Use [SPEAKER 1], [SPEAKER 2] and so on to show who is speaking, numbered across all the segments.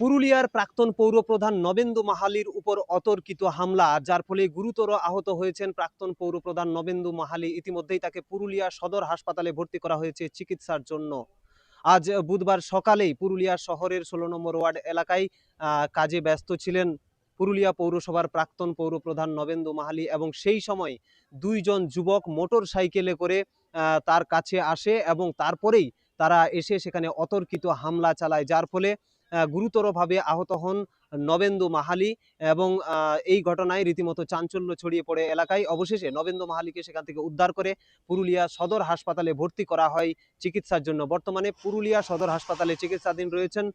[SPEAKER 1] পুরুলিয়ার প্রাক্তন পৌরপ্রধান নবেন্দু মাহালির উপর অতর্কিত হামলা, যার ফলে গুরুতর আহত হয়েছেন প্রাক্তন পৌরপ্রধান নবেন্দু মাহালি। ইতিমধ্যেই তাকে পুরুলিয়া সদর হাসপাতালে ভর্তি করা হয়েছে চিকিৎসার জন্য। আজ বুধবার সকালেই পুরুলিয়া শহরের ১৬ নম্বর ওয়ার্ড এলাকায় কাজে ব্যস্ত ছিলেন পুরুলিয়া পৌরসভার প্রাক্তন পৌরপ্রধান নবেন্দু মাহালি, এবং সেই সময় দুইজন যুবক মোটর সাইকেলে করে তার কাছে আসে এবং তারপরেই তারা এসে সেখানে অতর্কিত হামলা চালায়, যার ফলে গুরুতরভাবে আহত হন নবেন্দু মাহালি। এবং এই ঘটনায় রীতিমতো চাঞ্চল্য ছড়িয়ে পড়ে এলাকায়। অবশেষে নবেন্দু মাহালিকে সেখান থেকে উদ্ধার করে পুরুলিয়া সদর হাসপাতালে ভর্তি করা হয় চিকিৎসার জন্য। বর্তমানে পুরুলিয়া সদর হাসপাতালে চিকিৎসাধীন রয়েছেন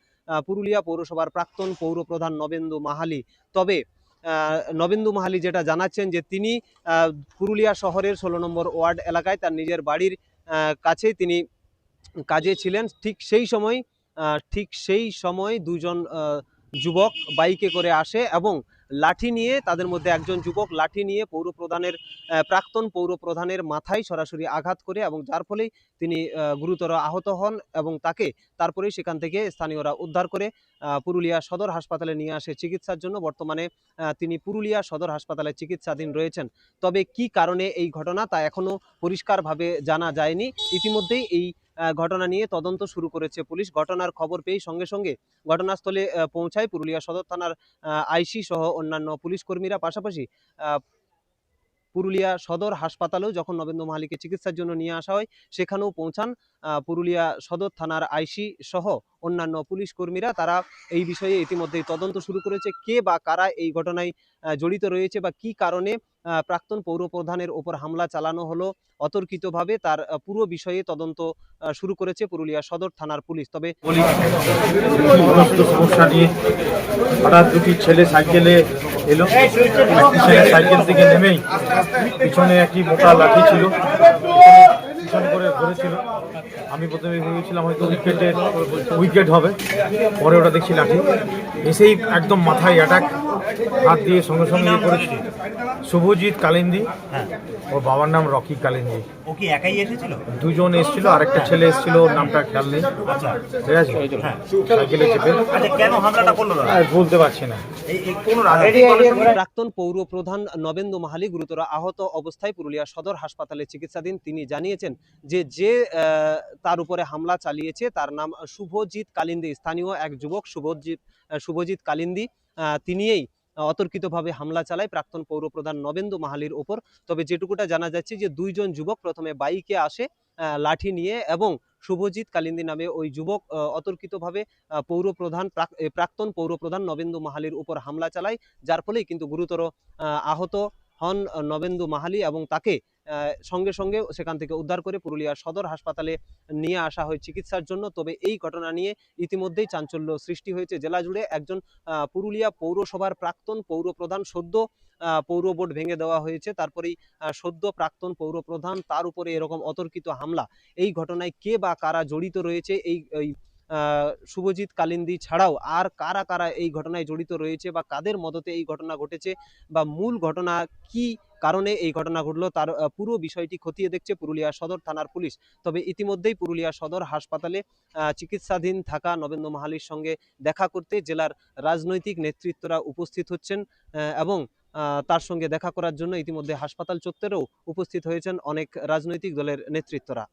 [SPEAKER 1] পুরুলিয়া পৌরসভার প্রাক্তন পৌরপ্রধান নবেন্দু মাহালি। তবে নবেন্দু মাহালি যেটা জানাচ্ছেন যে তিনি পুরুলিয়া শহরের ১৬ নম্বর ওয়ার্ড এলাকায় তার নিজের বাড়ির কাছেই তিনি কাজে ছিলেন। ঠিক সেই সময় দুজন যুবক বাইকে করে আসে এবং লাঠি নিয়ে, তাদের মধ্যে একজন যুবক লাঠি নিয়ে প্রাক্তন পৌরপ্রধানের মাথায় সরাসরি আঘাত করে, এবং যার ফলেই তিনি গুরুতর আহত হন এবং তাকে তারপরেই সেখান থেকে স্থানীয়রা উদ্ধার করে পুরুলিয়া সদর হাসপাতালে নিয়ে আসে চিকিৎসার জন্য। বর্তমানে তিনি পুরুলিয়া সদর হাসপাতালে চিকিৎসাধীন রয়েছেন। তবে কি কারণে এই ঘটনা তা এখনো পরিষ্কারভাবে জানা যায়নি। ইতিমধ্যেই এই ঘটনা নিয়ে তদন্ত শুরু করেছে পুলিশ। ঘটনার খবর পেয়ে সঙ্গে সঙ্গে ঘটনাস্থলে পৌঁছায় পুরুলিয়া সদর থানার আইসি সহ অন্যান্য পুলিশ কর্মীরা। পাশাপাশি পুরুলিয়া সদর হাসপাতালেও যখন নবেন্দু মাহালিকে চিকিৎসার জন্য নিয়ে আসা হয়, সেখানেও পৌঁছান পুরুলিয়া সদর থানার আইসি সহ অন্যান্য পুলিশ কর্মীরা। তারা এই বিষয়ে ইতিমধ্যেই তদন্ত শুরু করেছে। কে বা কারা এই ঘটনায় জড়িত রয়েছে বা কি কারণে প্রাক্তন পৌরপ্রধানের ওপর হামলা চালানো হলো অতর্কিতভাবে, তার পুরো বিষয়ে তদন্ত শুরু করেছে পুরুলিয়া সদর থানার পুলিশ। তবে
[SPEAKER 2] সমস্যা নিয়ে হঠাৎ দুটি ছেলে সাইকেলে এলো। একটি ছেলে সাইকেল থেকে নেমেই পিছনে একটি মোটা লাঠি ছিল, পিছনে করে ধরেছিল। আমি প্রথমে ভেবেছিলাম হয়তো উইকেট হবে, পরে ওটা দেখছি লাঠি এসেই একদম মাথায় অ্যাটাক, হাত দিয়ে সঙ্গে সঙ্গে করেছি। শুভজিৎ কালিন্দি, ওর বাবার নাম রকি কালিন্দি।
[SPEAKER 3] ও কি একাই এসেছিল?
[SPEAKER 2] দুজন এসেছিল, আরেকটা ছেলে এসেছিল, ওর নামটা খেয়াল নেই। ঠিক আছে, সাইকেলে চেপে।
[SPEAKER 3] কেন হামলাটা করলো
[SPEAKER 2] বলতে পারছি না।
[SPEAKER 1] প্রাক্তন পৌরপ্রধান নবেন্দু মাহালি গুরুতর আহত অবস্থায় পুরুলিয়া সদর হাসপাতালে চিকিৎসাধীন। তিনি জানিয়েছেন যে তার উপরে হামলা চালিয়েছে তার নাম শুভজিৎ কালিন্দি। স্থানীয় এক যুবক শুভজিৎ কালিন্দি তিনিই অতর্কিতভাবে হামলা চালায় প্রাক্তন পৌরপ্রধান নবেন্দু মাহালির ওপর। তবে যেটুকুটা জানা যাচ্ছে যে দুইজন যুবক প্রথমে বাইকে আসে লাঠি নিয়ে, এবং শুভজিৎ কালিন্দি নামে ওই যুবক অতর্কিতভাবে প্রাক্তন পৌরপ্রধান নবেন্দু মাহালির উপর হামলা চালায়, যার ফলেই কিন্তু গুরুতর আহত হন নবেন্দু মাহালি, এবং তাকে সঙ্গে সঙ্গে সেখান থেকে উদ্ধার করে পুরুলিয়া সদর হাসপাতালে নিয়ে আসা হয় চিকিৎসার জন্য। তবে এই ঘটনা নিয়ে ইতিমধ্যেই চাঞ্চল্য সৃষ্টি হয়েছে জেলা জুড়ে। একজন পুরুলিয়া পৌরসভার প্রাক্তন পৌরপ্রধান, সদ্য পৌর বোর্ড ভেঙে দেওয়া হয়েছে, তারপরেই সদ্য প্রাক্তন পৌরপ্রধান, তার উপরে এরকম অতর্কিত হামলা। এই ঘটনায় কে বা কারা জড়িত রয়েছে, এই শুভজিৎ কালিন্দি ছাড়াও আর কারা কারা এই ঘটনায় জড়িত রয়েছে বা কাদের মদতে এই ঘটনা ঘটেছে বা মূল ঘটনা কি কারণে এই ঘটনা ঘটলো, তার পুরো বিষয়টি খতিয়ে দেখছে পুরুলিয়া সদর থানার পুলিশ। তবে ইতিমধ্যেই পুরুলিয়া সদর হাসপাতালে চিকিৎসাধীন থাকা নবেন্দু মাহালির সঙ্গে দেখা করতে জেলার রাজনৈতিক নেতৃত্বরা উপস্থিত হচ্ছেন, এবং তার সঙ্গে দেখা করার জন্য ইতিমধ্যে হাসপাতাল চত্বরেও উপস্থিত হয়েছেন অনেক রাজনৈতিক দলের নেতৃত্বরা।